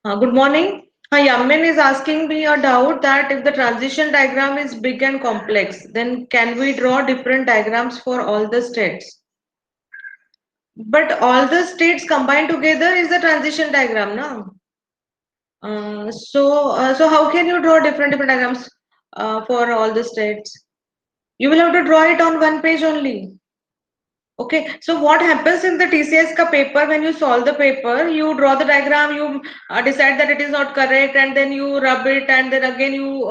Good morning. Yamin is asking me a doubt that if the transition diagram is big and complex, then can we draw different diagrams for all the states? But all the states combined together is the transition diagram, no? So how can you draw different diagrams for all the states? You will have to draw it on one page only. Okay, so what happens in the TCS ka paper, when you solve the paper, you draw the diagram, you decide that it is not correct, and then you rub it, and then again you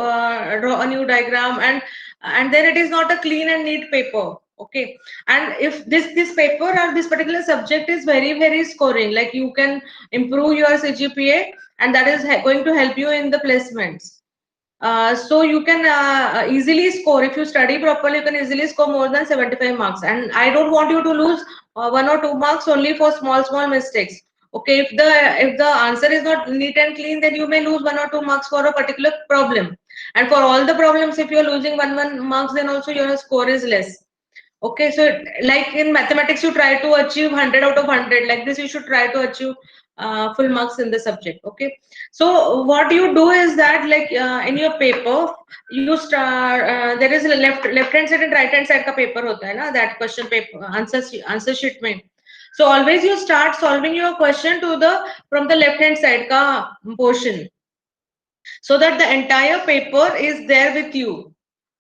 draw a new diagram, and then it is not a clean and neat paper. Okay, and if this paper or this particular subject is very scoring, like you can improve your CGPA, and that is going to help you in the placements. So you can easily score, if you study properly, you can easily score more than 75 marks. And I don't want you to lose 1 or 2 marks only for small mistakes. Okay, if the answer is not neat and clean, then you may lose 1 or 2 marks for a particular problem. And for all the problems, if you're losing one marks, then also your score is less. Okay, so like in mathematics, you try to achieve 100 out of 100. Like this, you should try to achieve full marks in the subject. Okay, so what you do is that, like in your paper, you start. There is a left hand side and right hand side ka paper hota hai na, that question paper answer sheet mein. So always you start solving your question to the from the left hand side ka portion, so that the entire paper is there with you,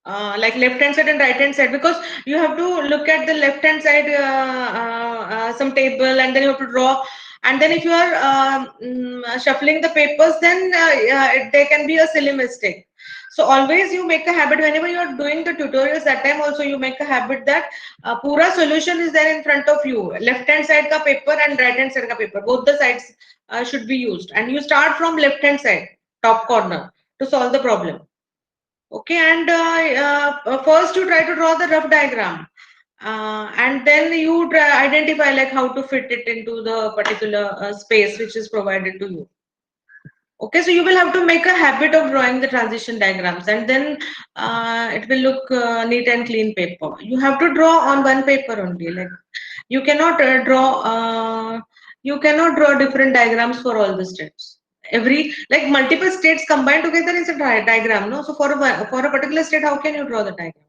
like left hand side and right hand side, because you have to look at the left hand side, some table, and then you have to draw. And then if you are shuffling the papers, then there can be a silly mistake. So always you make a habit, whenever you are doing the tutorials, that time also you make a habit that pura solution is there in front of you, left hand side ka paper and right hand side ka paper, both the sides should be used, and you start from left hand side top corner to solve the problem. Okay, and first you try to draw the rough diagram, and then you try identify like how to fit it into the particular space which is provided to you. Okay, so you will have to make a habit of drawing the transition diagrams, and then it will look neat and clean paper. You have to draw on one paper only. Like you cannot draw different diagrams for all the states. Every, like multiple states combined together is a diagram, no? So for a particular state, how can you draw the diagram?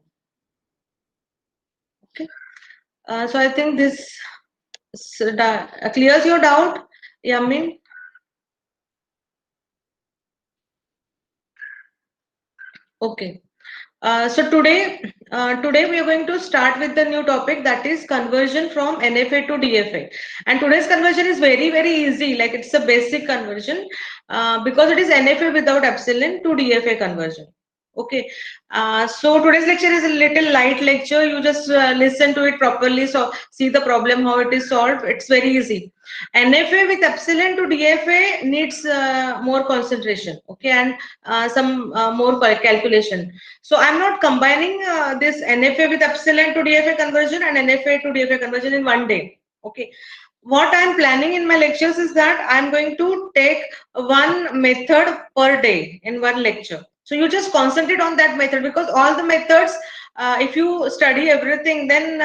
Okay. So I think this clears your doubt, Yamin. Okay. Today we are going to start with the new topic, that is conversion from NFA to DFA. And today's conversion is very easy. Like it's a basic conversion because it is NFA without epsilon to DFA conversion. Okay. So today's lecture is a little light lecture. You just listen to it properly. So see the problem, how it is solved. It's very easy. NFA with epsilon to DFA needs more concentration. Okay. And some more calculation. So I'm not combining this NFA with epsilon to DFA conversion and NFA to DFA conversion in one day. Okay. What I'm planning in my lectures is that I'm going to take one method per day in one lecture. So you just concentrate on that method, because all the methods, if you study everything, then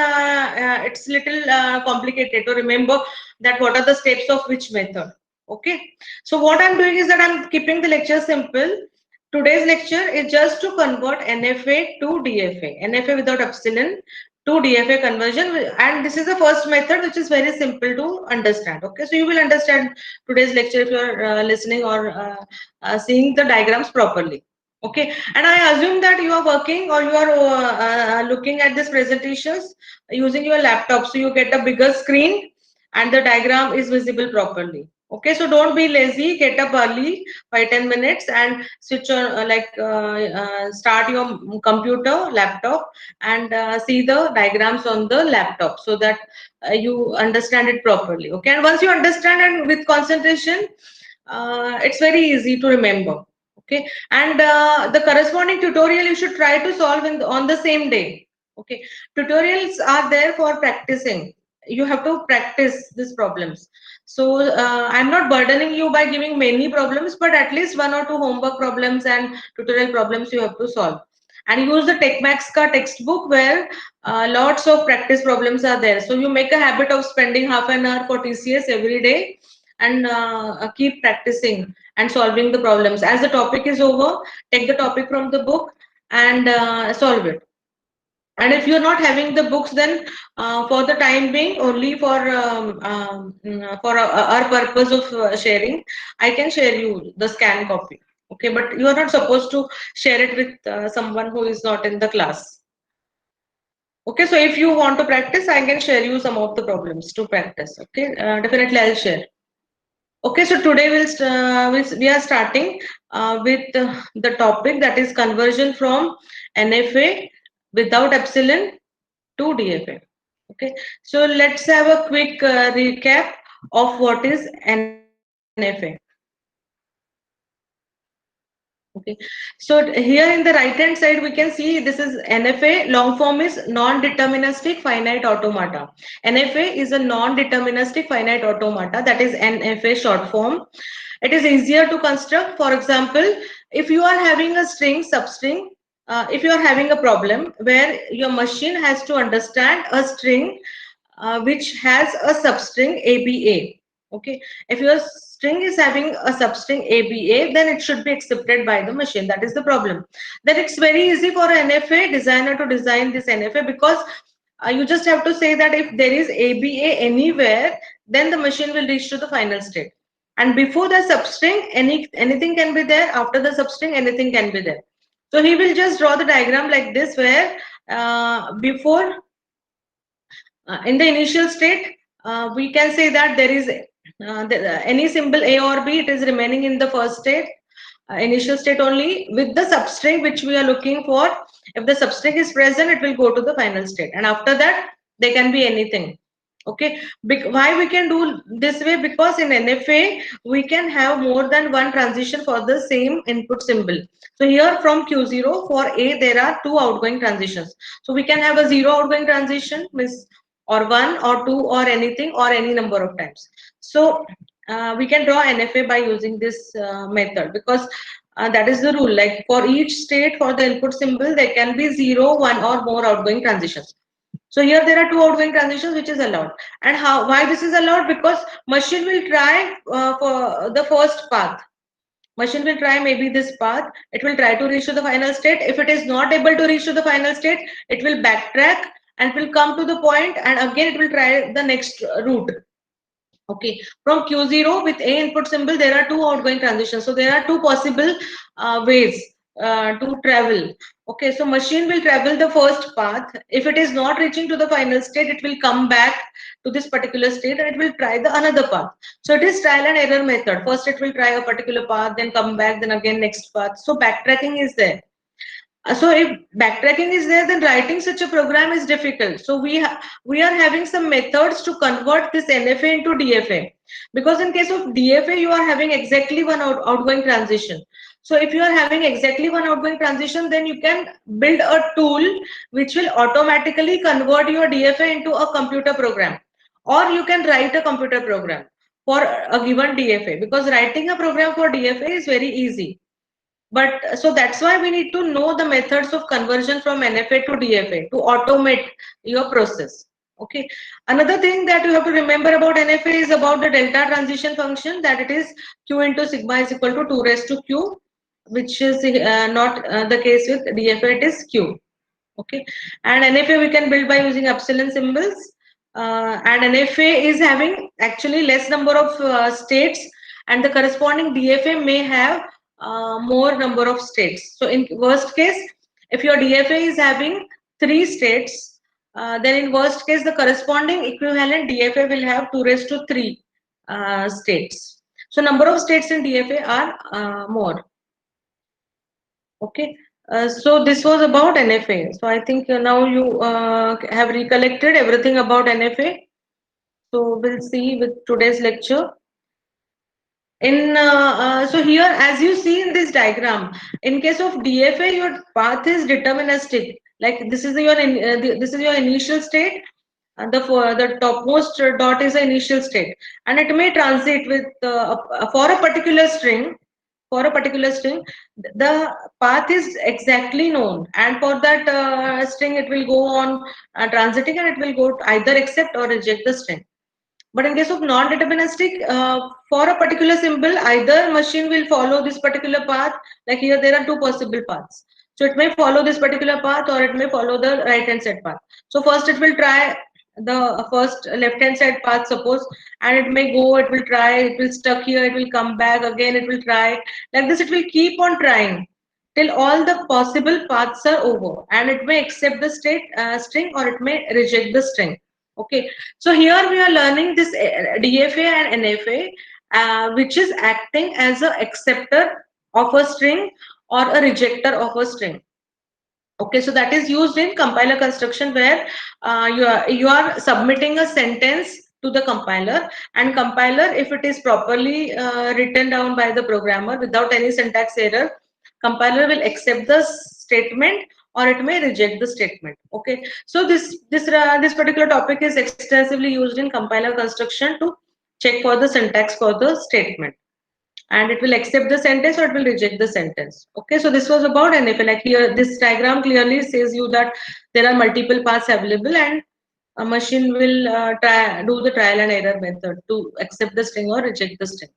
it's little complicated to remember that what are the steps of which method. Okay. So what I'm doing is that I'm keeping the lecture simple. Today's lecture is just to convert NFA to DFA, NFA without epsilon to DFA conversion, and this is the first method, which is very simple to understand. Okay, so you will understand today's lecture if you are listening or seeing the diagrams properly. Okay, and I assume that you are working or you are looking at these presentations using your laptop, so you get a bigger screen and the diagram is visible properly. Okay, so don't be lazy, get up early by 10 minutes and switch on, start your computer, laptop, and see the diagrams on the laptop, so that you understand it properly. Okay, and once you understand and with concentration, it's very easy to remember. Okay, and the corresponding tutorial you should try to solve on the same day. Okay, tutorials are there for practicing. You have to practice these problems. So I'm not burdening you by giving many problems, but at least one or two homework problems and tutorial problems you have to solve. and use the TechMax ka textbook where lots of practice problems are there. So you make a habit of spending half an hour for TCS every day and keep practicing and solving the problems. As the topic is over, take the topic from the book and solve it. And if you're not having the books, then for the time being, only for our purpose of sharing, I can share you the scan copy. Okay, but you are not supposed to share it with someone who is not in the class. Okay, so if you want to practice, I can share you some of the problems to practice. Okay, definitely I'll share. Okay, so today we are starting with the topic that is conversion from NFA without epsilon to DFA. Okay, so let's have a quick recap of what is NFA. Okay, so here in the right hand side we can see this is NFA. Long form is non-deterministic finite automata. NFA is a non-deterministic finite automata, that is NFA short form. It is easier to construct. For example, if you are having a string substring, if you are having a problem where your machine has to understand a string which has a substring ABA. Okay, if your string is having a substring ABA, then it should be accepted by the machine. That is the problem. Then it's very easy for an NFA designer to design this NFA, because you just have to say that if there is ABA anywhere, then the machine will reach to the final state. And before the substring, anything can be there. After the substring, anything can be there. So he will just draw the diagram like this, where before in the initial state, we can say that there is any symbol A or B, it is remaining in the first state, initial state only, with the substring which we are looking for. If the substring is present, it will go to the final state, and after that there can be anything. Okay, why we can do this way? Because in NFA we can have more than one transition for the same input symbol. So here from Q0 for A there are two outgoing transitions. So we can have a zero outgoing transition, miss, or one or two or anything or any number of times. So we can draw NFA by using this method, because that is the rule. Like for each state, for the input symbol, there can be 0, 1 or more outgoing transitions. So here there are two outgoing transitions which is allowed. And why this is allowed? Because machine will try for the first path. Machine will try maybe this path. It will try to reach to the final state. If it is not able to reach to the final state, it will backtrack and will come to the point, and again it will try the next route. Okay, from Q0 with A input symbol, there are two outgoing transitions. So there are two possible ways to travel. Okay, so machine will travel the first path. If it is not reaching to the final state, it will come back to this particular state and it will try the another path. So it is trial and error method. First it will try a particular path, then come back, then again next path. So backtracking is there. So if backtracking is there, then writing such a program is difficult. So we are having some methods to convert this NFA into DFA, because in case of DFA you are having exactly one outgoing transition. So if you are having exactly one outgoing transition, then you can build a tool which will automatically convert your DFA into a computer program, or you can write a computer program for a given DFA, because writing a program for DFA is very easy. But so that's why we need to know the methods of conversion from NFA to DFA to automate your process. Okay. Another thing that you have to remember about NFA is about the delta transition function, that it is Q into sigma is equal to 2 raised to Q, which is not the case with DFA, it is Q. Okay. And NFA we can build by using epsilon symbols. And NFA is having actually less number of states, and the corresponding DFA may have more number of states. So in worst case, if your DFA is having 3 states, then in worst case the corresponding equivalent DFA will have 2 raised to 3 states. So number of states in DFA are more. Okay. So this was about NFA. So I think now you have recollected everything about NFA. So we'll see with today's lecture. So here, as you see in this diagram, in case of DFA, your path is deterministic. Like this is this is your initial state, and the topmost dot is the initial state, and it may transit with for a particular string. for a particular string, the path is exactly known, and for that string it will go on transiting, and it will go to either accept or reject the string. But in case of non-deterministic, for a particular symbol, either machine will follow this particular path. Like here, there are two possible paths. So it may follow this particular path, or it may follow the right-hand side path. So first, it will try the first left-hand side path, suppose, and it may go. It will try. It will stuck here. It will come back again. It will try like this. It will keep on trying till all the possible paths are over, and it may accept the state string, or it may reject the string. Okay, so here we are learning this DFA and NFA, which is acting as a acceptor of a string or a rejector of a string. Okay, so that is used in compiler construction, where you are submitting a sentence to the compiler, and compiler, if it is properly written down by the programmer without any syntax error, compiler will accept the statement, or it may reject the statement. Okay, so this particular topic is extensively used in compiler construction to check for the syntax for the statement, and it will accept the sentence or it will reject the sentence. Okay, so this was about NFA. Like here, this diagram clearly says you that there are multiple paths available, and a machine will do the trial and error method to accept the string or reject the string.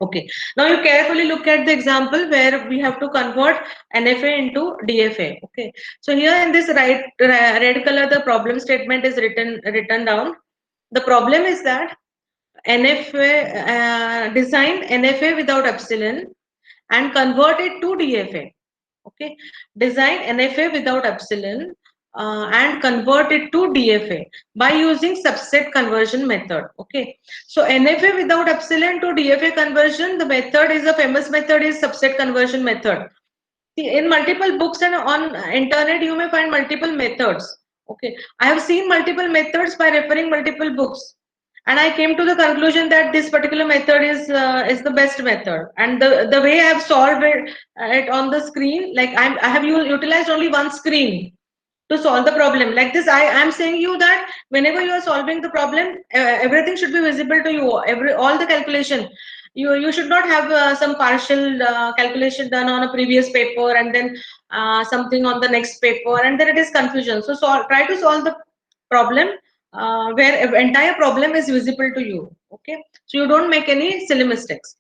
Okay, now you carefully look at the example where we have to convert NFA into DFA. Okay, so here in this red color, the problem statement is written down. The problem is that NFA design NFA without epsilon and convert it to DFA. Okay, design NFA without epsilon and convert it to DFA by using subset conversion method. Okay, so NFA without epsilon to DFA conversion, the method is a famous method is subset conversion method. See, in multiple books and on internet, you may find multiple methods. Okay, I have seen multiple methods by referring multiple books, and I came to the conclusion that this particular method is the best method. And the way I have solved it on the screen, like I have utilized only one screen to solve the problem. Like this, I am saying you that whenever you are solving the problem, everything should be visible to you. All the calculation. You should not have some partial calculation done on a previous paper, and then something on the next paper, and then it is confusion. So try to solve the problem where entire problem is visible to you. Okay, so you don't make any silly mistakes.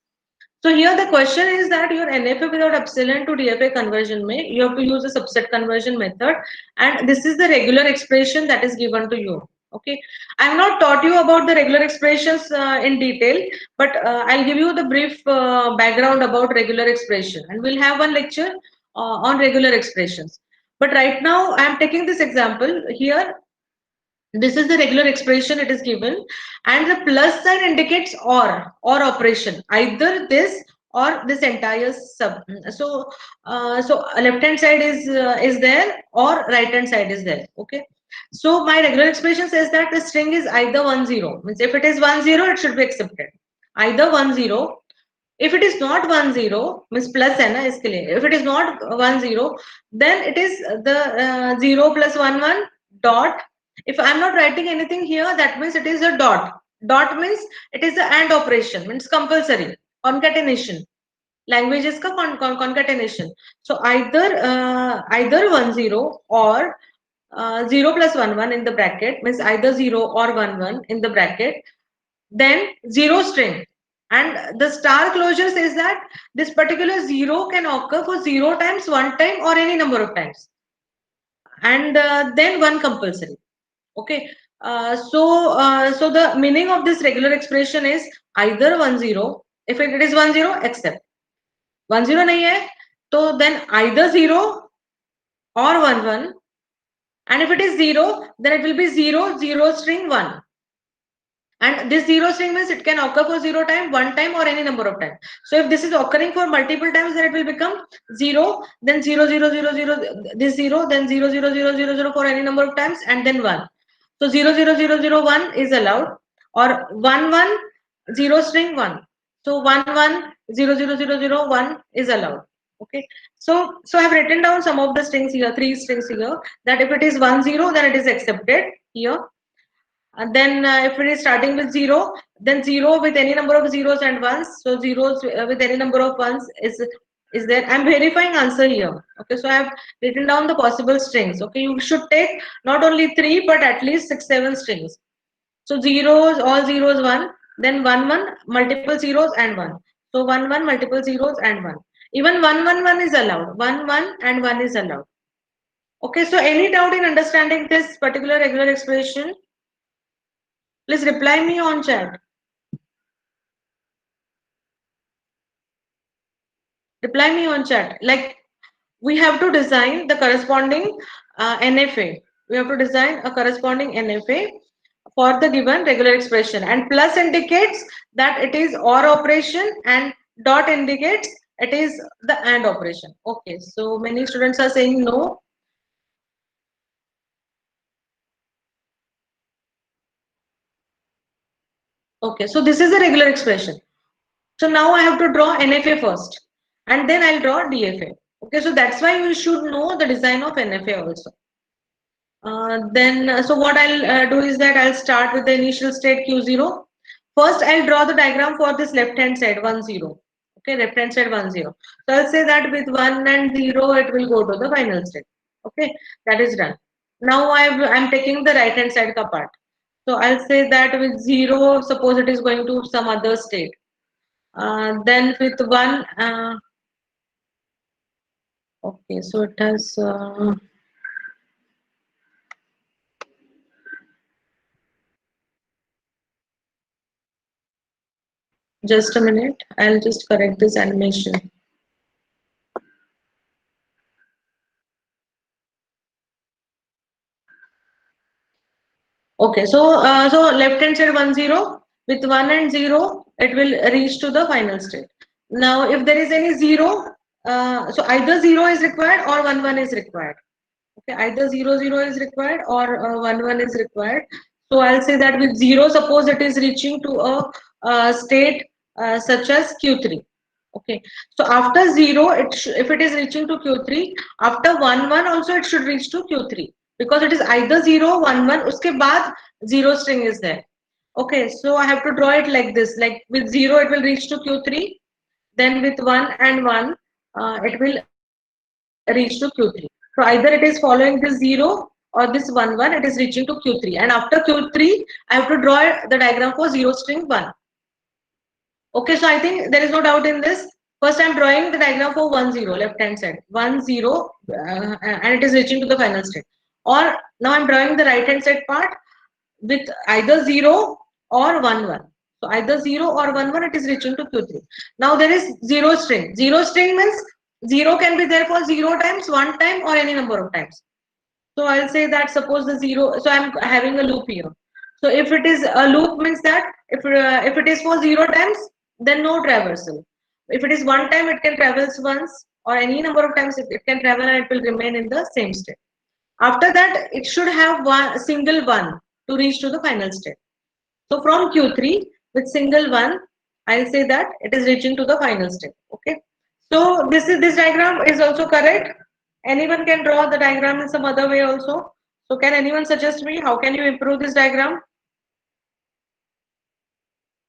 So here the question is that your NFA without epsilon to DFA conversion may you have to use a subset conversion method, and this is the regular expression that is given to you. Okay, I have not taught you about the regular expressions in detail, but I'll give you the brief background about regular expression, and we'll have one lecture on regular expressions. But right now I am taking this example here. This is the regular expression it is given, and the plus sign indicates or operation, either this or this entire sub. So left hand side is there, or right hand side is there. Okay, so my regular expression says that the string is either 10, means if it is 10, it should be accepted, either 10. If it is not 10, means plus hai na iske liye. If it is not 10, then it is the 0 plus 1 dot. If I'm not writing anything here, that means it is a dot. Dot means it is the AND operation, means compulsory concatenation. Languages ka concatenation. So either 10 or 0 plus 1 in the bracket, means either 0 or 1 in the bracket, then zero string. And the star closure says that this particular zero can occur for 0 times, 1 time, or any number of times, and then one compulsory. Okay, so the meaning of this regular expression is either 10. If it is 10, accept. 10 nahi hai, so then either 0 or 11, and if it is 0, then it will be 0 string 1. And this zero string means it can occur for 0 time, 1 time, or any number of times. So if this is occurring for multiple times, then it will become 0, then 0, 0, 0, 0, this 0, then 0, 0, 0, 0, 0 for any number of times, and then 1. So 0, 0, 0, 0, 1 is allowed, or 1, 1, 0 string 1. So 1, 1, 0, 0, 0, 0, 1 is allowed. Okay. So I've written down some of the strings here, 3 strings here, that if it is 10, then it is accepted here. Then if it is starting with 0, then 0 with any number of zeros and ones. So zeros with any number of ones is there. I'm verifying answer here. Okay, so I have written down the possible strings. Okay, you should take not only 3 but at least 6, 7 strings. So zeros, all zeros 1, then 1 1, multiple zeros and 1. So 1 1, multiple zeros and 1. Even 1 1 1 is allowed. 1 1 and 1 is allowed. Okay, so any doubt in understanding this particular regular expression? Please reply me on chat. Reply me on chat. Like we have to design the corresponding NFA. We have to design a corresponding NFA for the given regular expression. And plus indicates that it is OR operation and dot indicates it is the AND operation. Okay, so many students are saying no. Okay, so this is a regular expression. So now I have to draw NFA first and then I'll draw DFA. Okay, so that's why you should know the design of NFA also. So what I'll do is that I'll start with the initial state Q0. First, I'll draw the diagram for this left hand side 1 0. Okay, left hand side 1 0. So I'll say that with 1 and 0, it will go to the final state. Okay, that is done. Now I'm taking the right hand side ka part. So I'll say that with 0, suppose it is going to some other state. Then with 1, okay, so it has. Just a minute, I'll just correct this animation. Okay, so left hand side 1 0 with 1 and 0, it will reach to the final state. Now, if there is any 0, so either 0 is required or 1 1 is required. Okay, either 0 0 is required or 1 1 is required. So I'll say that with 0, suppose it is reaching to a state such as Q3. Okay, so after 0, if it is reaching to Q3, after 1 1 also it should reach to Q3 because it is either 0 1 1, uske baad 0 string is there. Okay, so I have to draw it like this, like with 0 it will reach to Q3, then with 1 and 1 it will reach to Q3. So either it is following this 0 or this 1 1, it is reaching to Q3, and after Q3 I have to draw the diagram for 0 string 1. Okay, so I think there is no doubt in this. First, I'm drawing the diagram for 1 0, left hand side 1 0, and it is reaching to the final state. Or now I'm drawing the right hand side part with either 0 or 1 1. So either 0 or 1 1, it is reaching to Q3. Now there is 0 string. 0 string means 0 can be there for 0 times, 1 time, or any number of times. So I'll say that suppose the 0, so I'm having a loop here. So if it is a loop means that if it is for 0 times, then no traversal. If it is 1 time, it can traverse once, or any number of times it can travel and it will remain in the same state. After that, it should have one single 1 to reach to the final state. So from Q3 with single 1, I'll say that it is reaching to the final state. Okay. So this diagram is also correct. Anyone can draw the diagram in some other way also. So can anyone suggest me how can you improve this diagram?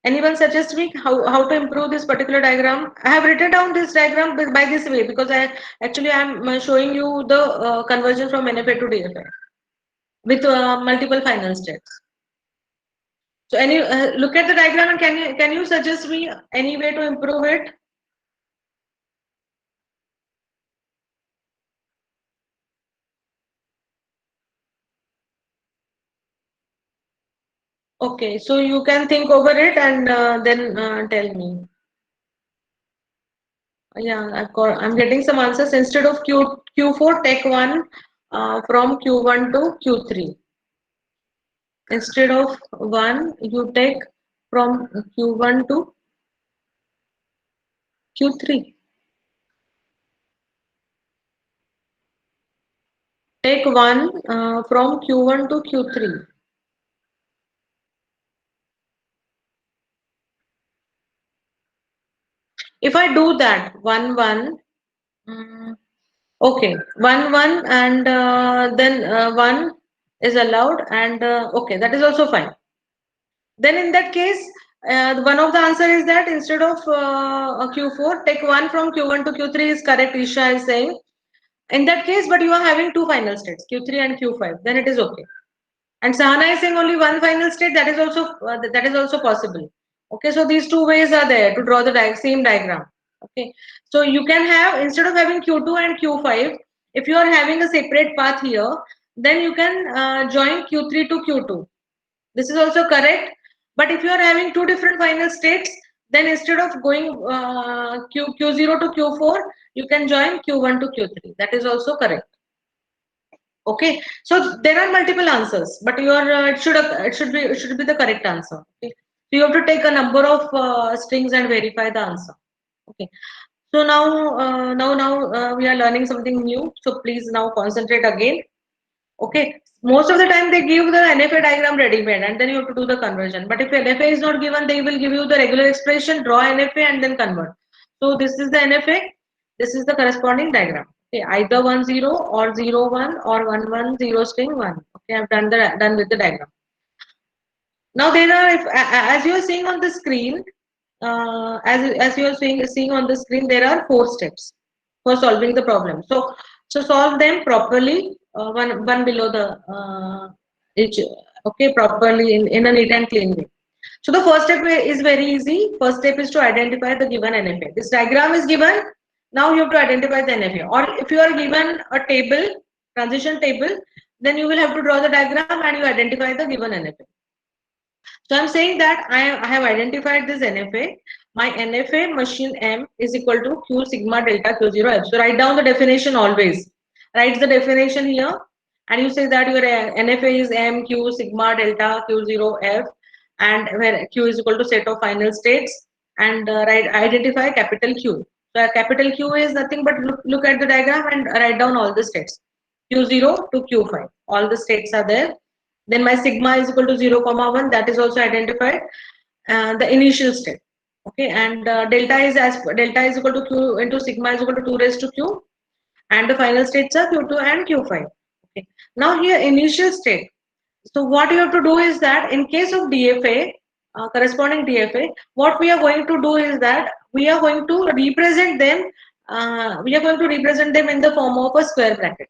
Anyone suggest me how to improve this particular diagram? I have written down this diagram by this way because I am showing you the conversion from NFA to DFA with multiple final states. So any look at the diagram and can you suggest me any way to improve it? Okay, so you can think over it and then tell me. Yeah, I'm getting some answers. Instead of Q4, take one from Q1 to Q3. Instead of one, you take from Q1 to Q3. Take one from Q1 to Q3. If I do that, 1 1, okay, 1 1 and then 1 is allowed, and okay, that is also fine. Then in that case, one of the answer is that instead of Q4, take one from Q1 to Q3 is correct. Isha is saying in that case, but you are having two final states, Q3 and Q5. Then it is okay. And Sahana is saying only one final state. That is also possible. Okay, so these two ways are there to draw the same diagram. Okay, so you can have, instead of having Q2 and Q5, if you are having a separate path here, then you can join Q3 to Q2. This is also correct. But if you are having two different final states, then instead of going Q0 to Q4, you can join Q1 to Q3. That is also correct. Okay, so there are multiple answers, but your it should be the correct answer. Okay, so you have to take a number of strings and verify the answer. Okay, so now we are learning something new. So please now concentrate again. Okay, most of the time they give the NFA diagram ready-made and then you have to do the conversion. But if NFA is not given, they will give you the regular expression, draw NFA and then convert. So this is the NFA, this is the corresponding diagram. Okay, either 1 0 or 0 1 or 1 1 0 string 1. Okay, I've done with the diagram. Now there are, as you are seeing on the screen, as you are seeing on the screen, there are 4 steps for solving the problem. So solve them properly, one below the each. Okay, properly in a neat and clean way. So the first step is very easy. First step is to identify the given NFA. This diagram is given. Now you have to identify the NFA. Or if you are given a table, transition table, then you will have to draw the diagram and you identify the given NFA. So I'm saying that I have identified this NFA. My NFA machine M is equal to Q sigma delta Q0 F. So write down the definition always. Write the definition here and you say that your NFA is M Q sigma delta Q0 F, and where Q is equal to set of final states, and identify capital Q. So capital Q is nothing but look at the diagram and write down all the states. Q0 to Q5. All the states are there. Then my sigma is equal to 0 comma 1, that is also identified, the initial state. Okay, and delta is equal to Q into sigma is equal to 2 raised to Q, and the final states are Q2 and Q5. Okay, now here initial state. So what you have to do is that in case of DFA, corresponding DFA, what we are going to do is that we are going to represent them. In the form of a square bracket.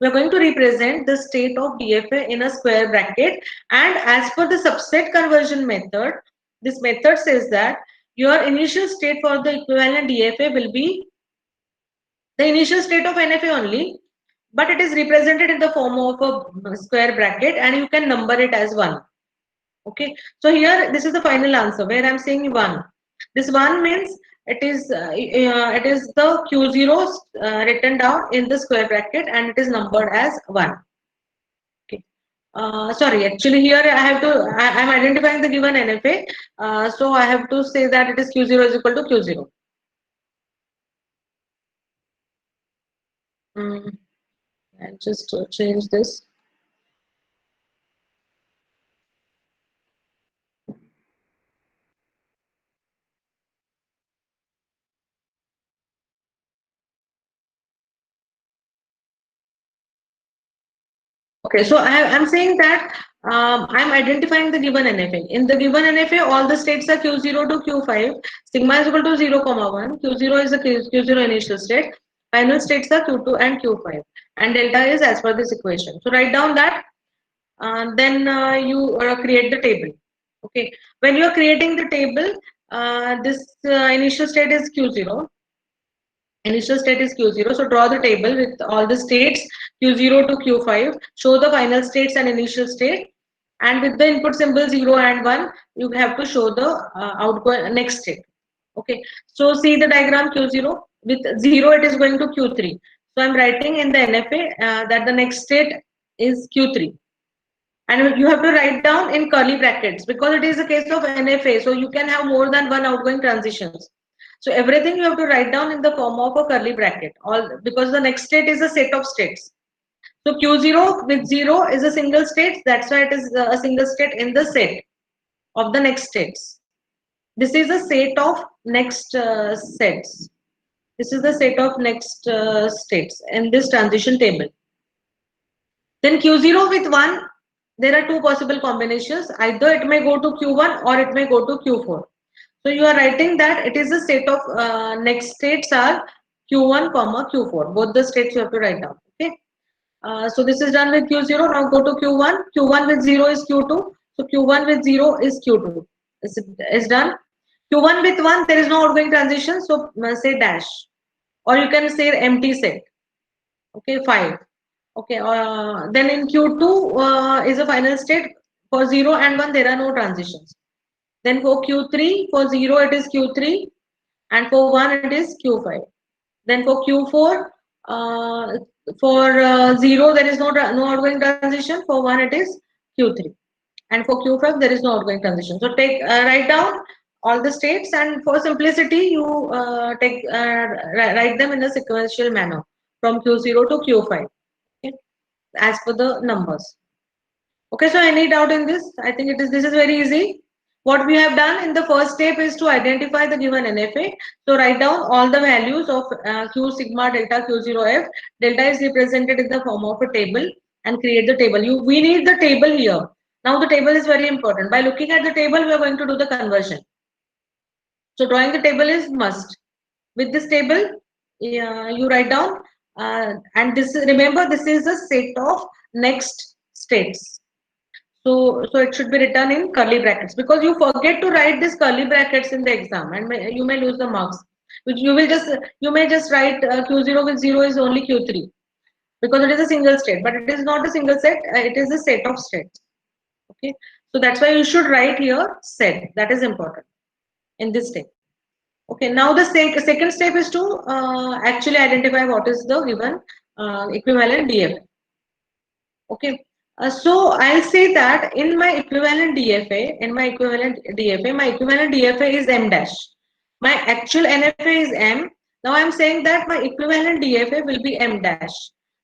We are going to represent the state of DFA in a square bracket, and as per the subset conversion method, this method says that your initial state for the equivalent DFA will be the initial state of NFA only, but it is represented in the form of a square bracket and you can number it as 1. Okay, so here this is the final answer where I'm saying 1. This 1 means it is the Q0 written down in the square bracket and it is numbered as 1. Okay. Sorry, actually here I'm identifying the given NFA. So I have to say that it is Q0 is equal to Q0. I'll just change this. Okay, so I'm saying that I'm identifying the given NFA. In the given NFA, all the states are Q0 to Q5. Sigma is equal to 0, comma 1. Q0 is the Q0 initial state. Final states are Q2 and Q5. And delta is as per this equation. So write down that. Then you create the table. Okay. When you are creating the table, this initial state is Q0. Initial state is Q0. So draw the table with all the states Q0 to Q5. Show the final states and initial state. And with the input symbol 0 and 1, you have to show the outgoing next state. Okay. So see the diagram Q0. With 0, it is going to Q3. So I'm writing in the NFA that the next state is Q3. And you have to write down in curly brackets because it is a case of NFA. So you can have more than one outgoing transitions. So everything you have to write down in the form of a curly bracket, all because the next state is a set of states. So Q0 with 0 is a single state. That's why it is a single state in the set of the next states. This is a set of next sets. This is the set of next states in this transition table. Then Q0 with 1, there are two possible combinations. Either it may go to Q1 or it may go to Q4. So you are writing that it is a state of next states are Q1 comma Q4. Both the states you have to write down. Okay. So this is done with Q0. Now go to Q1. Q1 with 0 is Q2. So Q1 with 0 is Q2. Is done. Q1 with 1, there is no outgoing transition. So say dash. Or you can say empty set. Okay, 5. Okay, then in Q2 is a final state. For 0 and 1, there are no transitions. Then for Q3, for 0, it is Q3. And for 1, it is Q5. Then for Q4, for 0, there is no outgoing transition. For 1, it is Q3. And for Q5, there is no outgoing transition. So write down all the states, and for simplicity, you write them in a sequential manner from Q0 to Q5. Okay, as per the numbers. Okay, so any doubt in this? I think this is very easy. What we have done in the first step is to identify the given NFA. So write down all the values of Q sigma delta Q0F. Delta is represented in the form of a table, and create the table. We need the table here. Now the table is very important. By looking at the table, we are going to do the conversion. So drawing the table is must. With this table, you write down, and remember this is a set of next states. So it should be written in curly brackets, because you forget to write this curly brackets in the exam, and you may lose the marks. You may just write Q0 with 0 is only Q3, because it is a single state, but it is not a single set. It is a set of states. Okay, so that's why you should write here set. That is important in this step. Okay, now the second step is to actually identify what is the given equivalent DFA. Okay, so I'll say that in my equivalent DFA, my equivalent DFA is M dash. My actual NFA is M. Now I'm saying that my equivalent DFA will be M dash.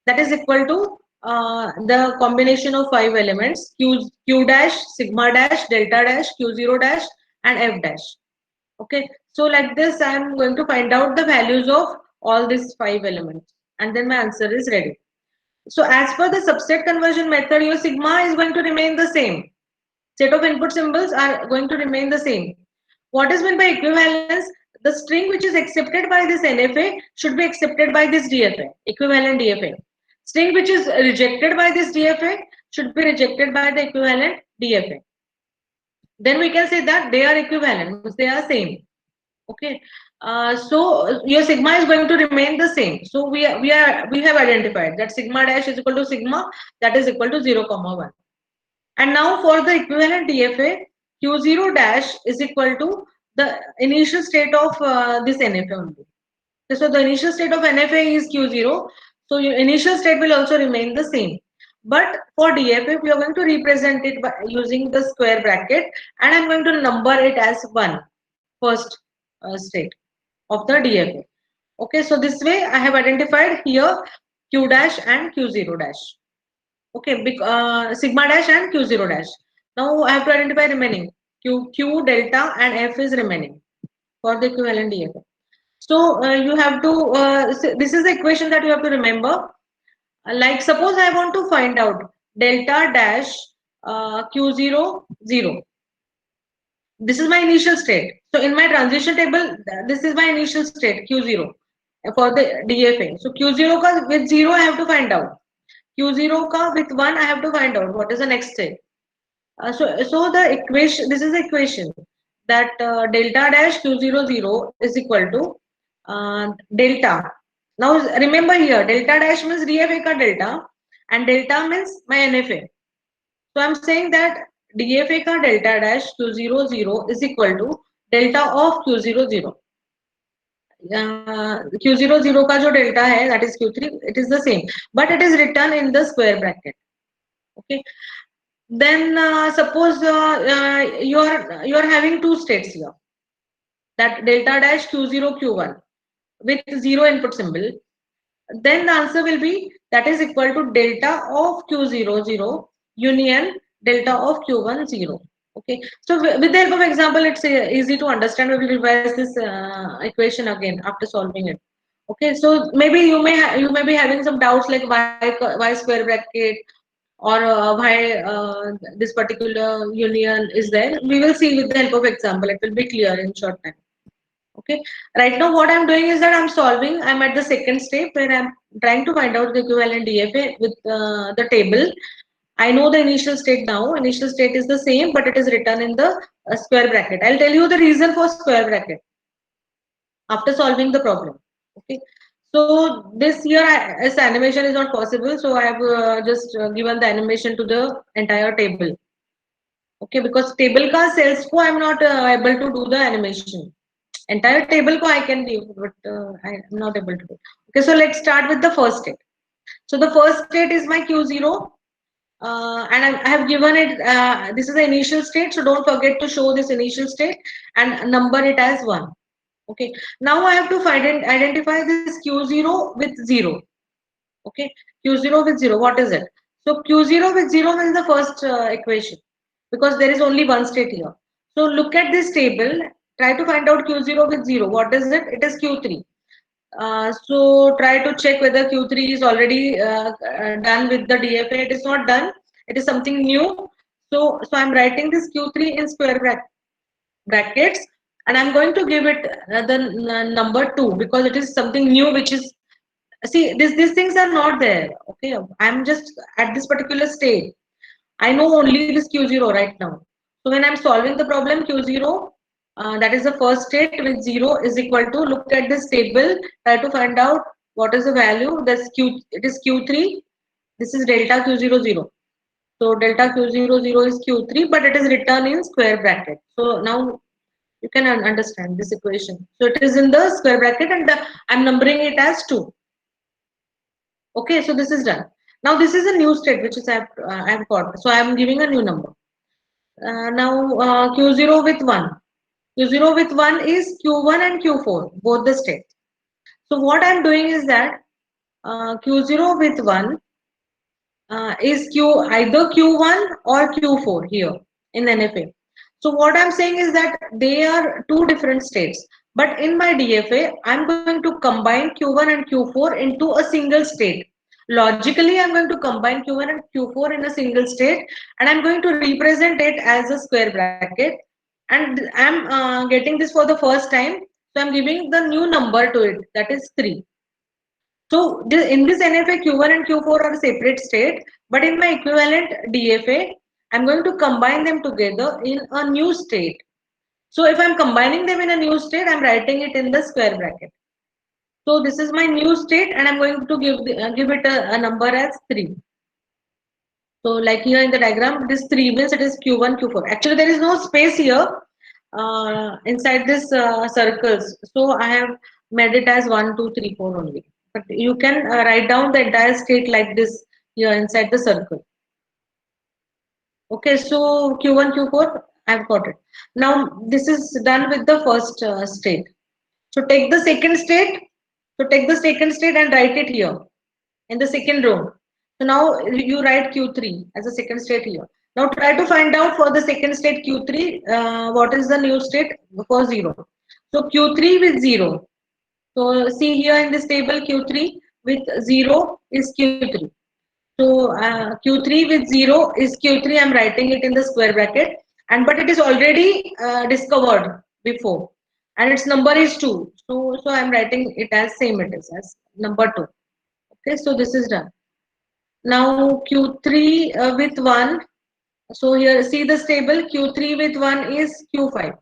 That is equal to the combination of 5 elements: Q dash, sigma dash, delta dash, Q0 dash, and F dash. Okay, so like this, I'm going to find out the values of all these 5 elements, and then my answer is ready. So as per the subset conversion method, your sigma is going to remain the same. Set of input symbols are going to remain the same. What is meant by equivalence? The string which is accepted by this NFA should be accepted by this DFA, equivalent DFA. String which is rejected by this DFA should be rejected by the equivalent DFA. Then we can say that they are equivalent, they are same. Okay, so your sigma is going to remain the same. So we have identified that sigma dash is equal to sigma, that is equal to 0, 1. And now for the equivalent DFA, Q0 dash is equal to the initial state of this NFA only. So the initial state of NFA is Q0. So your initial state will also remain the same. But for DFA, we are going to represent it by using the square bracket, and I'm going to number it as 1, first state of the DFA. Okay, so this way I have identified here Q dash and Q0 dash. Okay, sigma dash and Q0 dash. Now I have to identify remaining. Q delta and F is remaining for the equivalent DFA. So you have to, this is the equation that you have to remember. Like suppose I want to find out delta dash Q0, 0. This is my initial state. So in my transition table, this is my initial state Q0 for the DFA. So Q0 ka with 0 I have to find out. Q0 ka with 1 I have to find out what is the next state. So the equation, this is the equation that delta dash Q0, 0 is equal to delta. Now remember here, delta dash means DFA ka delta, and delta means my NFA. So I'm saying that DFA ka delta dash Q0, 0 is equal to delta of Q0, 0. Q0, 0 ka jo delta hai, that is Q3, it is the same, but it is written in the square bracket. Okay. Then suppose you're having two states here, that delta dash Q0, Q1 with 0 input symbol. Then the answer will be that is equal to delta of Q0, 0 union delta of Q1, 0. Okay, so with the help of example, it's easy to understand. We will revise this equation again after solving it. Okay, so maybe you may be having some doubts like why square bracket, or why this particular union is there. We will see with the help of example. It will be clear in short time. Okay. Right now, what I'm doing is that I'm solving. I'm at the second step where I'm trying to find out the equivalent DFA with the table. I know the initial state now. Initial state is the same, but it is written in the square bracket. I'll tell you the reason for square bracket after solving the problem. Okay. So this here, as animation is not possible, so I have just given the animation to the entire table. Okay, because table ka cells ko I'm not able to do the animation. Entire table ko I can do, but I am not able to do. Okay, so let's start with the first state. So the first state is my Q0, and I have given it. This is the initial state, so don't forget to show this initial state and number it as 1. Okay, now I have to find and identify this Q0 with 0. Okay, Q0 with 0, what is it? So Q0 with 0 is the first equation because there is only one state here. So look at this table, try to find out Q0 with 0. What is it? It is Q3. So try to check whether Q3 is already done with the DFA. It is not done. It is something new. So I'm writing this Q3 in square brackets, and I'm going to give it the number 2 because it is something new which is, see, these things are not there. Okay, I'm just at this particular stage. I know only this Q0 right now. So when I'm solving the problem, Q0, that is the first state with 0 is equal to, look at this table, try to find out what is the value. That's Q, it is Q3. This is delta Q00. So delta Q00 is Q3, but it is written in square bracket. So now you can understand this equation. So it is in the square bracket, and I'm numbering it as 2. Okay, so this is done. Now this is a new state which is I've got. So I'm giving a new number. Now Q0 with 1. Q0 with 1 is Q1 and Q4, both the states. So what I'm doing is that Q0 with 1 is either Q1 or Q4 here in NFA. So what I'm saying is that they are two different states. But in my DFA, I'm going to combine Q1 and Q4 into a single state. Logically, I'm going to combine Q1 and Q4 in a single state, and I'm going to represent it as a square bracket. And I'm getting this for the first time. So I'm giving the new number to it, that is 3. So in this NFA, Q1 and Q4 are separate state, but in my equivalent DFA, I'm going to combine them together in a new state. So if I'm combining them in a new state, I'm writing it in the square bracket. So this is my new state, and I'm going to give it a number as 3. So like here in the diagram, this 3 means it is Q1, Q4. Actually, there is no space here inside this circles. So I have made it as 1, 2, 3, 4 only. But you can write down the entire state like this here inside the circle. Okay, so Q1, Q4, I've got it. Now this is done with the first state. So take the second state. So take the second state and write it here in the second row. So now you write Q3 as a second state here. Now try to find out for the second state Q3, what is the new state for 0. So Q3 with 0. So see here in this table, Q3 with 0 is Q3. So Q3 with 0 is Q3. I'm writing it in the square bracket, and but it is already discovered before, and its number is 2. So I'm writing it as same it is as number 2. Okay, so this is done. Now Q3 with 1. So here see this table, Q3 with 1 is Q5.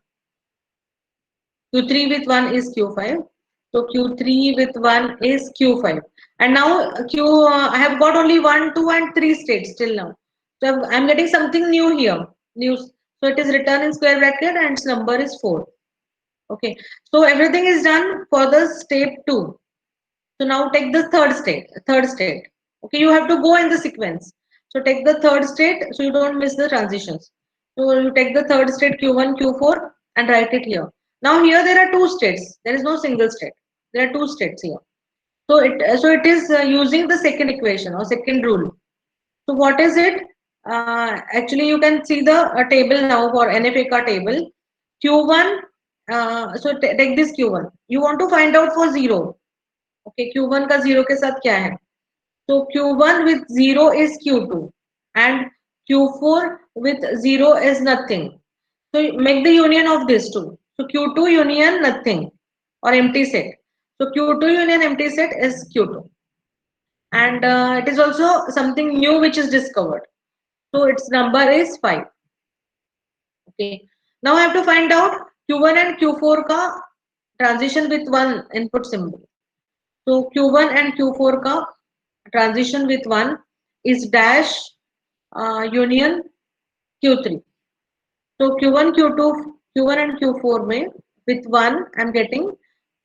Q3 with 1 is Q5. So Q3 with 1 is Q5. And now I have got only 1, 2 and 3 states till now. So I'm getting something new here. New. So it is written in square bracket and its number is 4. Okay. So everything is done for the step 2. So now take the third state. Third state. Okay. You have to go in the sequence. So take the third state so you don't miss the transitions. So you take the third state Q1, Q4 and write it here. Now here there are two states. There is no single state. There are two states here. So it is using the second equation or second rule. So what is it? Actually, you can see the table now for NFA table. Q1. So take this Q1. You want to find out for 0. Okay, Q1 का 0 के साथ क्या है? So Q1 with 0 is Q2. and Q4 with 0 is nothing. So make the union of these two. So Q2 union nothing or empty set. So Q2 union empty set is Q2. And it is also something new which is discovered. So its number is 5. Okay. Now I have to find out Q1 and Q4 ka transition with one input symbol. So Q1 and Q4 ka transition with one is dash union Q3. So Q1, Q2, Q1 and Q4 में with one I'm getting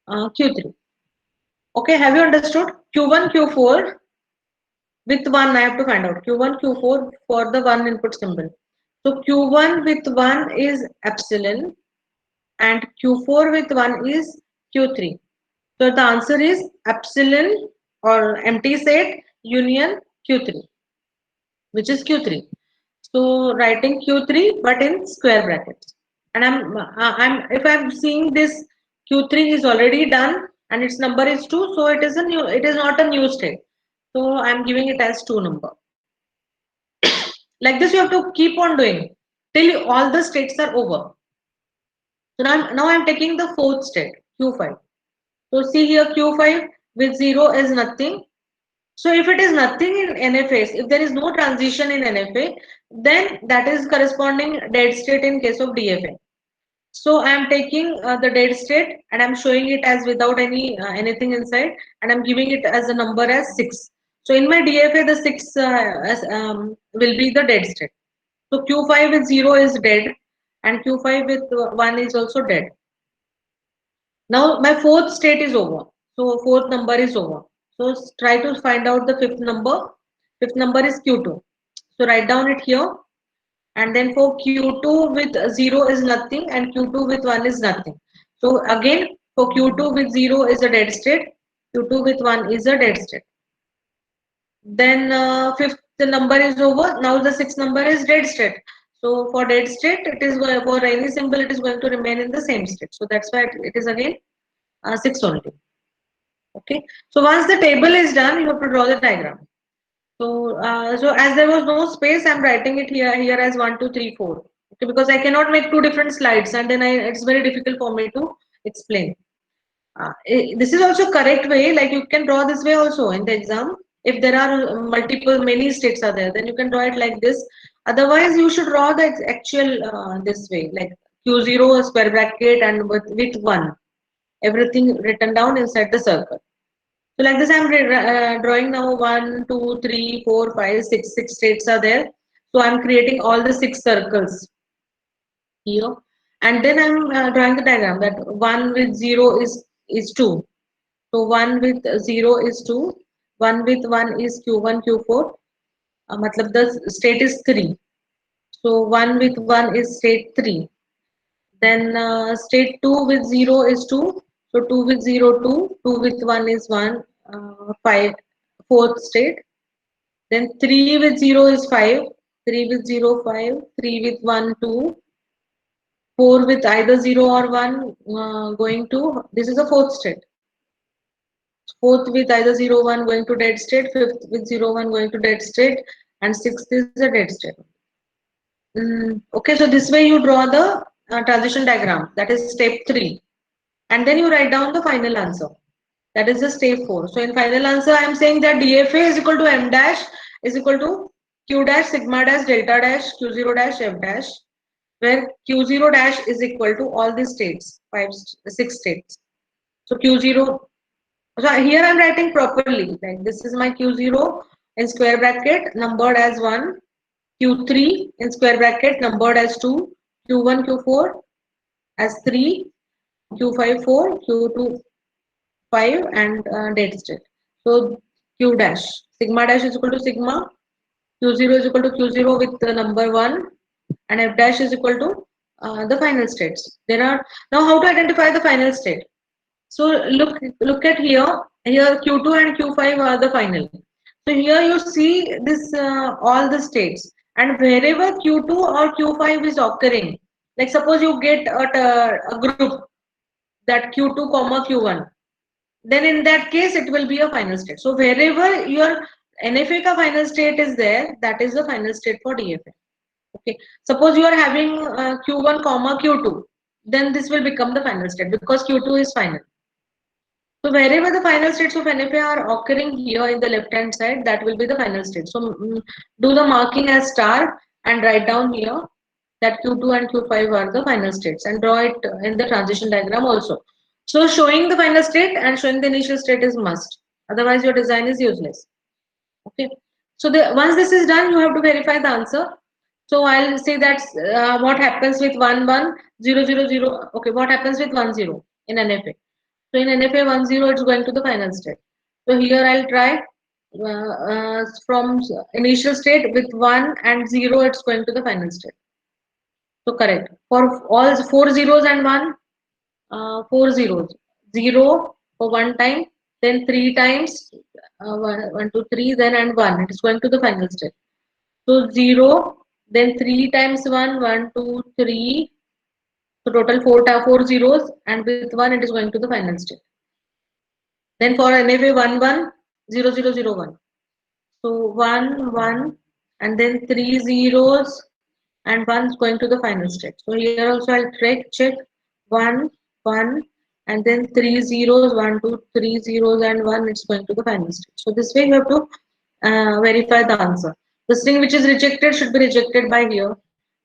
Q3. Okay, have you understood? Q1, Q4 with one I have to find out Q1, Q4 for the one input symbol. So Q1 with one is epsilon and Q4 with one is Q3. So the answer is epsilon or empty set union Q3, which is Q3. So writing Q3 but in square brackets. And if I'm seeing this Q3 is already done and its number is 2, so it is not a new state. So I'm giving it as 2 number. Like this you have to keep on doing till all the states are over. So now I'm taking the fourth state, Q5. So see here Q5 with 0 is nothing. So if it is nothing in NFS, if there is no transition in NFA, then that is corresponding dead state in case of DFA. So I am taking the dead state and I am showing it as without anything inside, and I am giving it as a number as 6. So in my DFA, the 6 will be the dead state. So Q5 with 0 is dead and Q5 with 1 is also dead. Now my fourth state is over. So fourth number is over. So try to find out the fifth number. Fifth number is Q2. So write down it here. And then for Q2 with 0 is nothing and Q2 with 1 is nothing. So again for Q2 with 0 is a dead state. Q2 with 1 is a dead state. Then fifth number is over. Now the sixth number is dead state. So for dead state, it is for any symbol, it is going to remain in the same state. So that's why it is again 6 only. Okay. So once the table is done, you have to draw the diagram. So as there was no space, I'm writing it here as 1, 2, 3, 4. Okay, because I cannot make two different slides, and then it's very difficult for me to explain. This is also correct way. Like you can draw this way also in the exam. If there are many states are there, then you can draw it like this. Otherwise, you should draw the actual this way, like Q0 square bracket and with 1. Everything written down inside the circle. So like this, I'm drawing now 1, 2, 3, 4, 5, 6. 6 states are there. So I'm creating all the 6 circles here, and then I'm drawing the diagram that 1 with 0 is 2. So 1 with 0 is 2. 1 with 1 is Q1, Q4. Matlab the state is 3. So 1 with 1 is state 3. Then state 2 with 0 is 2. So 2 with 0, 2. 2 with 1 is 1. 5. Fourth state. Then 3 with 0 is 5. 3 with 0, 5. 3 with 1, 2. 4 with either 0 or 1 going to, this is a fourth state. Fourth with either 0, 1 going to dead state. Fifth with 0, 1 going to dead state. And sixth is a dead state. Okay, so this way you draw the transition diagram. That is step 3. And then you write down the final answer. That is the step 4. So in final answer, I am saying that DFA is equal to M dash is equal to Q dash sigma dash delta dash Q0 dash F dash, where Q0 dash is equal to all these states, 6 states. So Q0, so here I'm writing properly, like this is my Q0 in square bracket numbered as 1, Q3 in square bracket numbered as 2, Q1, Q4 as 3, Q5, 4, Q2, 5, and dead state. So Q dash, sigma dash is equal to sigma, Q0 is equal to Q0 with the number 1, and F dash is equal to the final states. There are, now how to identify the final state? So look at here. Here Q2 and Q5 are the final. So here you see this all the states, and wherever Q2 or Q5 is occurring, like suppose you get a group that Q2 comma Q1, then in that case it will be a final state. So wherever your NFA का final state is there, that is the final state for DFA. Okay, suppose you are having Q1 comma Q2, then this will become the final state because Q2 is final. So wherever the final states of NFA are occurring here in the left hand side, that will be the final state. So do the marking as star and write down here that Q2 and Q5 are the final states and draw it in the transition diagram also. So showing the final state and showing the initial state is must. Otherwise your design is useless. Okay. So once this is done, you have to verify the answer. So I'll say that what happens with 1 1 0 0 0. Okay, what happens with 1 0 in NFA? So in NFA 1 0, it's going to the final state. So here I'll try from initial state with 1 and 0, it's going to the final state. So correct. For all 4 zeros and 1, 4 zeros. 0 for one time, then 3 times, 1, 2, 3, then and 1. It is going to the final state. So 0, then 3 times 1, 1, 2, 3. So total 4 zeros, and with 1 it is going to the final state. Then for NFA 1 1 0 0 0 1. So 1 1 and then 3 zeros and 1 is going to the final state. So here also I'll check 1 1 and then 3 zeros 1 2 3 zeros and 1, it's going to the final state. So this way you have to verify the answer. The string which is rejected should be rejected by here.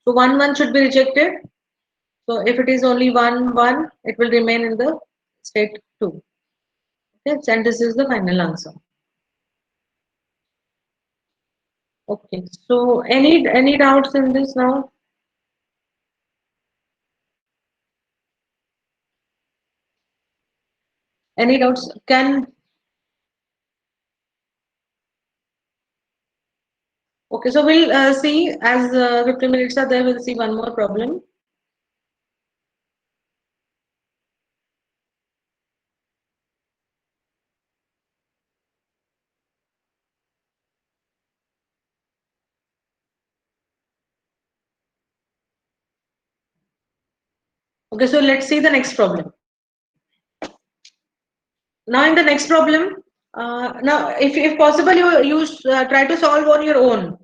So 1 1 should be rejected. So if it is only 1 1, it will remain in the state 2. Okay, and this is the final answer. Okay, so any doubts in this now? Any doubts? Okay, so we'll see as 50 minutes are there, we'll see one more problem. Okay, so let's see the next problem. Now in the next problem, now if possible, you try to solve on your own.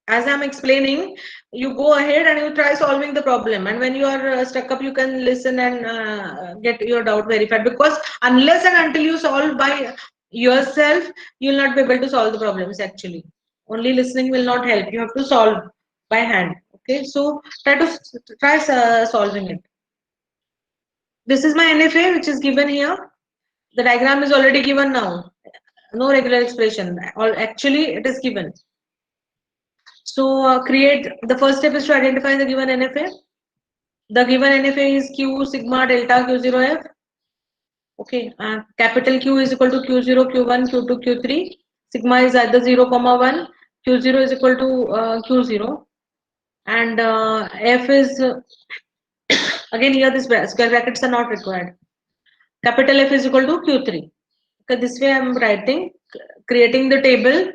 As I'm explaining, you go ahead and you try solving the problem. And when you are stuck up, you can listen and get your doubt verified. Because unless and until you solve by yourself, you will not be able to solve the problems actually. Only listening will not help. You have to solve by hand. Okay, so try solving it. This is my NFA, which is given here. The diagram is already given now. No regular expression. Actually, it is given. So create, the first step is to identify the given NFA. The given NFA is Q sigma delta Q0F. Okay, capital Q is equal to Q0, Q1, Q2, Q3. Sigma is either 0, 1. Q0 is equal to Q0. And F is, again here this square brackets are not required. Capital F is equal to Q3. Okay, this way I am writing, creating the table.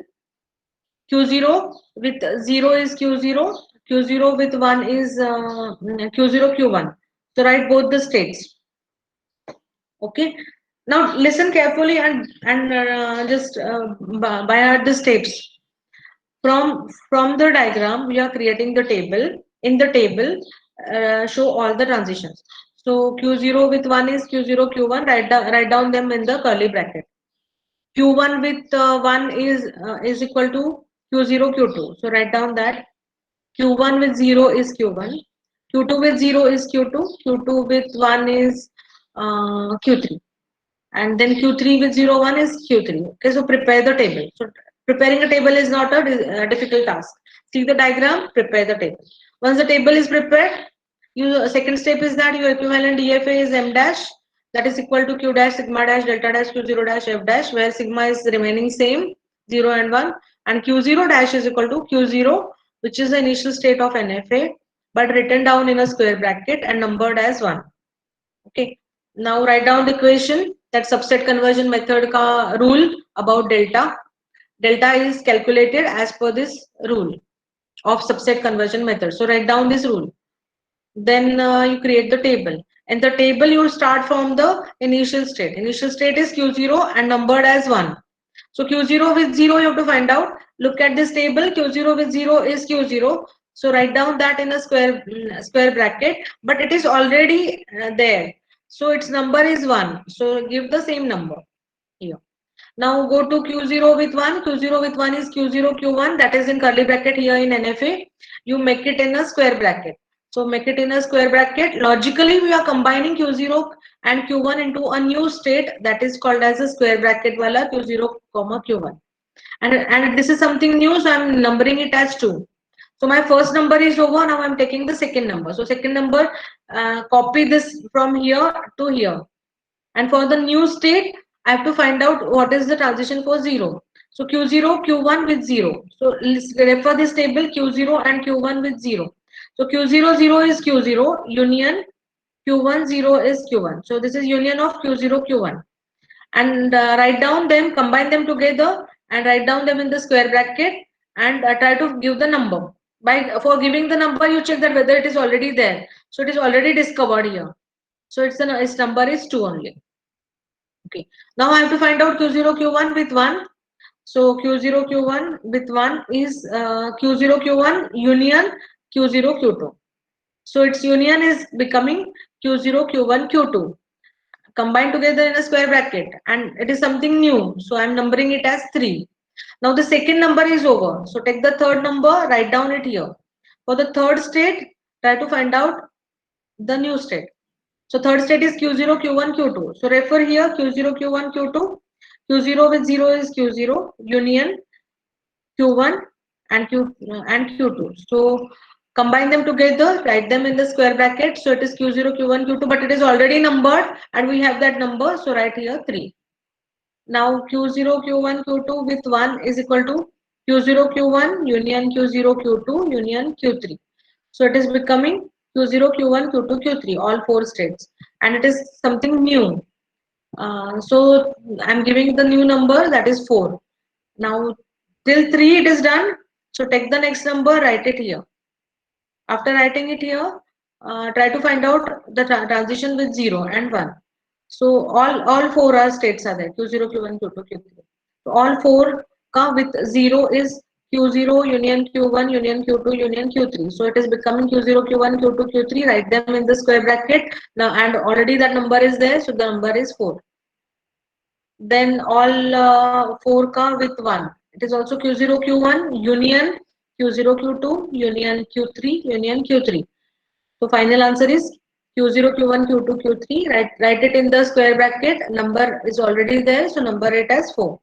Q0 with 0 is Q0, Q0 with 1 is Q0, Q1. So write both the states. Okay. Now listen carefully and just by heart the steps. From the diagram, we are creating the table. In the table, show all the transitions. So Q0 with 1 is Q0, Q1. Write down them in the curly bracket. Q1 with 1 is equal to Q0, Q2. So write down that. Q1 with 0 is Q1. Q2 with 0 is Q2. Q2 with 1 is Q3. And then Q3 with 0, 1 is Q3. Okay, so prepare the table. So preparing a table is not a difficult task. See the diagram, prepare the table. Once the table is prepared, second step is that your equivalent DFA is M dash, that is equal to Q dash sigma dash delta dash Q0 dash F dash, where sigma is remaining same 0 and 1, and Q0 dash is equal to Q0, which is the initial state of NFA, but written down in a square bracket and numbered as 1. Okay, now write down the equation, that subset conversion method ka rule about delta. Delta is calculated as per this rule of subset conversion method. So write down this rule. Then you create the table. In the table, you start from the initial state. Initial state is Q0 and numbered as 1. So Q0 with 0 you have to find out. Look at this table. Q0 with 0 is Q0. So write down that in a square bracket, but it is already there. So its number is 1. So give the same number here. Now go to Q0 with 1. Q0 with 1 is Q0 Q1, that is in curly bracket here in NFA. You make it in a square bracket. So make it in a square bracket. Logically we are combining Q0 and Q1 into a new state, that is called as a square bracket wala Q0 comma Q1. And this is something new, so I'm numbering it as 2. So my first number is over. Now I'm taking the second number. So second number, copy this from here to here. And for the new state, I have to find out what is the transition for 0. So Q0, Q1 with 0. So let's refer this table Q0 and Q1 with 0. So Q0, 0 is Q0, union Q1, 0 is Q1. So this is union of Q0, Q1. And write down them, combine them together and write down them in the square bracket and try to give the number. For giving the number, you check that whether it is already there. So it is already discovered here. So its number is 2 only. Okay. Now I have to find out Q0, Q1 with 1. So Q0, Q1 with 1 is Q0, Q1 union Q0, Q2. So its union is becoming Q0, Q1, Q2 combined together in a square bracket, and it is something new. So I'm numbering it as 3. Now the second number is over. So take the third number, write down it here. For the third state, try to find out the new state. So third state is Q0, Q1, Q2. So refer here Q0, Q1, Q2. Q0 with 0 is Q0, union Q1 and Q2. So combine them together, write them in the square bracket. So it is Q0, Q1, Q2, but it is already numbered and we have that number. So write here 3. Now Q0, Q1, Q2 with 1 is equal to Q0, Q1 union Q0, Q2 union Q3. So it is becoming Q0, Q1, Q2, Q3, all 4 states. And it is something new. So I'm giving the new number, that is 4. Now till 3 it is done. So take the next number, write it here. After writing it here, try to find out the transition with 0 and 1. So all 4 are states are there, Q0, Q1, Q2, Q3. So all 4 with 0 is Q0 union Q1 union Q2 union Q3. So it is becoming Q0, Q1, Q2, Q3. Write them in the square bracket. Now and already that number is there, so the number is 4. Then all 4 with 1. It is also Q0, Q1 union Q0, Q2 union Q3 union Q3. So final answer is Q0, Q1, Q2, Q3. Write it in the square bracket. Number is already there, so number it as 4.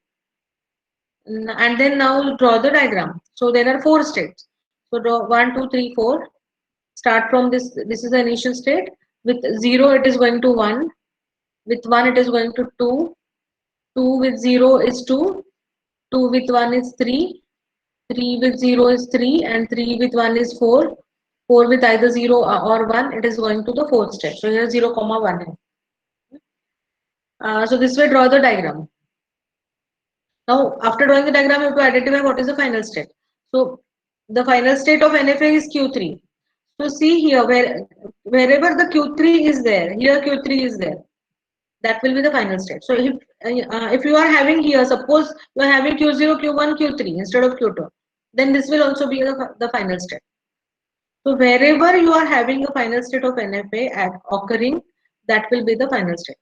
And then now draw the diagram. So there are 4 states. So draw 1, 2, 3, 4. Start from this. This is the initial state. With 0, it is going to 1. With 1, it is going to 2. 2 with 0 is 2. 2 with 1 is 3. 3 with 0 is 3. And 3 with 1 is 4. 4 with either 0 or 1, it is going to the fourth step. So here 0, 1. So this way draw the diagram. Now after drawing the diagram, you have to identify what is the final state. So the final state of NFA is Q3. So see here, wherever the Q3 is there, here Q3 is there. That will be the final state. So if you are having here, suppose you are having Q0, Q1, Q3 instead of Q2, then this will also be the final state. So wherever you are having a final state of NFA occurring, that will be the final state.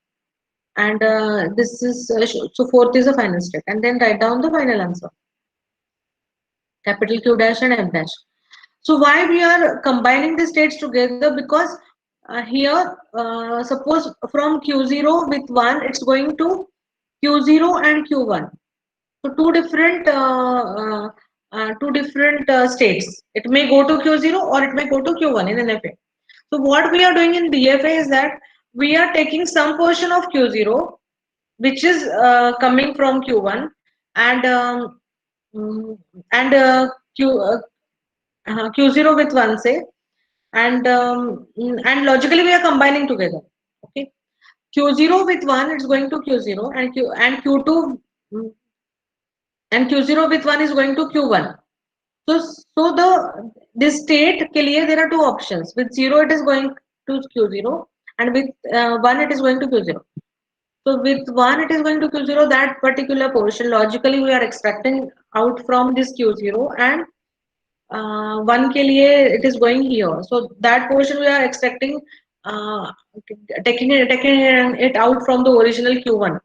And this is so fourth is the final state. And then write down the final answer. Capital Q dash and M dash. So why we are combining the states together? Because here, suppose from Q0 with 1, it's going to Q0 and Q1. So two different states. It may go to Q0 or it may go to Q1 in NFA. So what we are doing in DFA is that we are taking some portion of Q0, which is coming from Q1, and mm, and Q0 with 1 say, and logically we are combining together. Okay, Q0 with 1 it's going to Q0, and Q2 mm, and Q0 with 1 is going to Q1. So this state के लिए there are two options. With 0 it is going to Q0, and with 1 it is going to Q0. So with 1 it is going to Q0, that particular portion logically we are extracting out from this Q0, and 1 ke liye it is going here. So that portion we are extracting, uh, taking it out from the original Q1,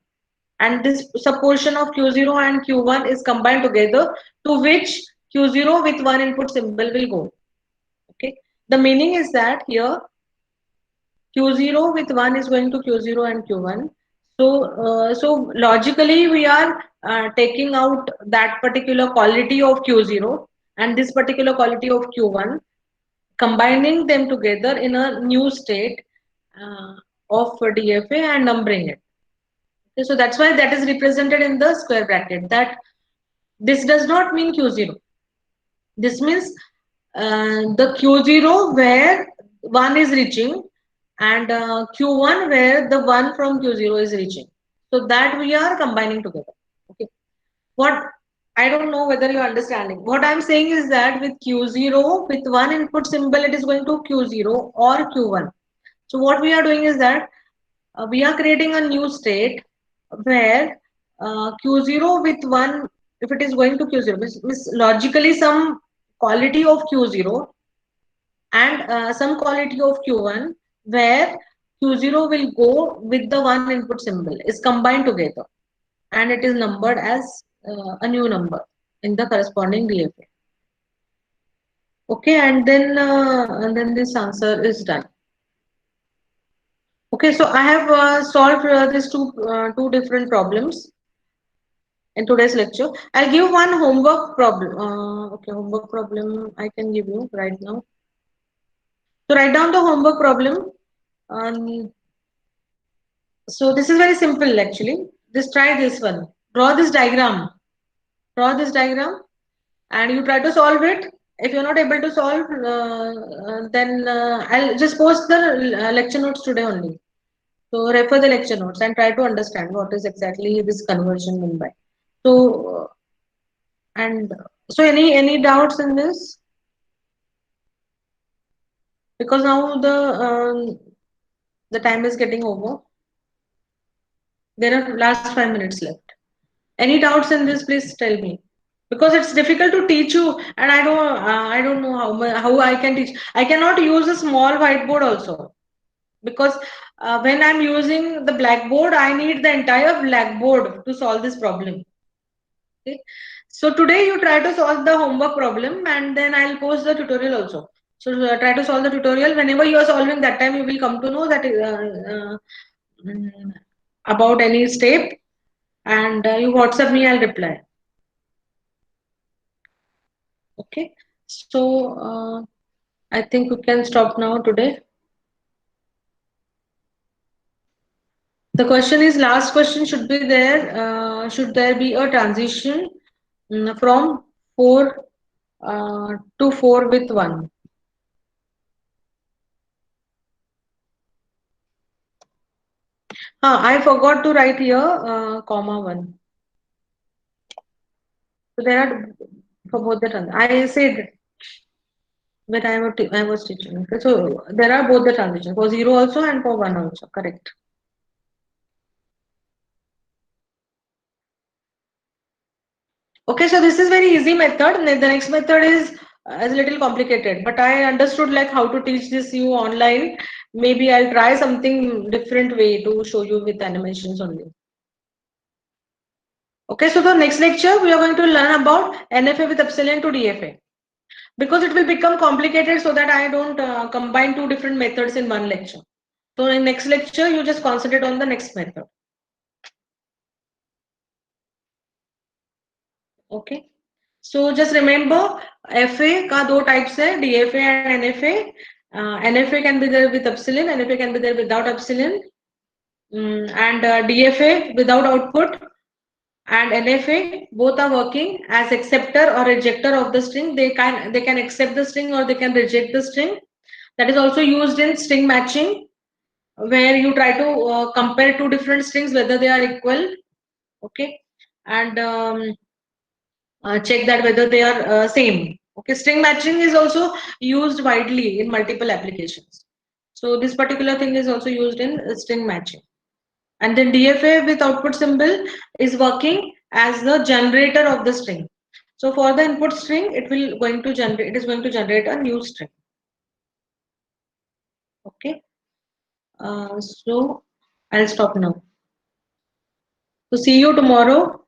and this subportion of Q0 and Q1 is combined together, to which Q0 with one input symbol will go. Okay, the meaning is that here Q0 with 1 is going to Q0 and Q1. So logically we are taking out that particular quality of Q0 and this particular quality of Q1, combining them together in a new state uh, of DFA and numbering it. Okay, so that's why that is represented in the square bracket. That this does not mean Q0. This means the Q0 where 1 is reaching, and Q1 where the 1 from Q0 is reaching. So that we are combining together. Okay. What, I don't know whether you are understanding. What I'm saying is that with Q0, with one input symbol, it is going to Q0 or Q1. So what we are doing is that we are creating a new state where Q0 with 1, if it is going to Q0, means logically some quality of Q0 and some quality of Q1, where Q0 will go with the one input symbol, is combined together, and it is numbered as a new number in the corresponding DFA. Okay, and then this answer is done. Okay, so I have solved these two different problems in today's lecture. I'll give one homework problem. Okay, homework problem I can give you right now. So write down the homework problem. Um, so this is very simple actually. Just try this one. Draw this diagram. Draw this diagram, and you try to solve it. If you're not able to solve, then I'll just post the lecture notes today only. So refer the lecture notes and try to understand what is exactly this conversion mean by. So and so any doubts in this? Because now the time is getting over. There are last 5 minutes left. Any doubts in this? Please tell me. Because it's difficult to teach you, and I don't know how I can teach. I cannot use a small whiteboard also, because when I'm using the blackboard, I need the entire blackboard to solve this problem. Okay. So today you try to solve the homework problem, and then I'll post the tutorial also. So try to solve the tutorial. Whenever you are solving, that time you will come to know that mm, about any step, and you WhatsApp me, I'll reply. Okay. So I think we can stop now today. The question is, last question should be there. Should there be a transition from 4 to 4 with 1? I forgot to write here comma 1. So there are for both the I said when I was teaching. Okay, so there are both the transitions for 0 also and for 1 also. Correct. Okay, so this is very easy method. The next method is a little complicated, but I understood like how to teach this you online. Maybe I'll try something different way to show you with animations only. Okay, so the next lecture we are going to learn about NFA with epsilon to DFA, because it will become complicated, so that I don't combine two different methods in one lecture. So in next lecture you just concentrate on the next method. Okay. So just remember, FA का दो types है, DFA and NFA. NFA can be there with epsilon, NFA can be there without epsilon, and DFA without output, and NFA both are working as acceptor or rejector of the string. They can accept the string or they can reject the string. That is also used in string matching, where you try to compare two different strings whether they are equal. Okay, and check that whether they are same. Okay, string matching is also used widely in multiple applications. So this particular thing is also used in string matching. And then DFA with output symbol is working as the generator of the string. So for the input string, it is going to generate a new string. Okay. So I'll stop now. So see you tomorrow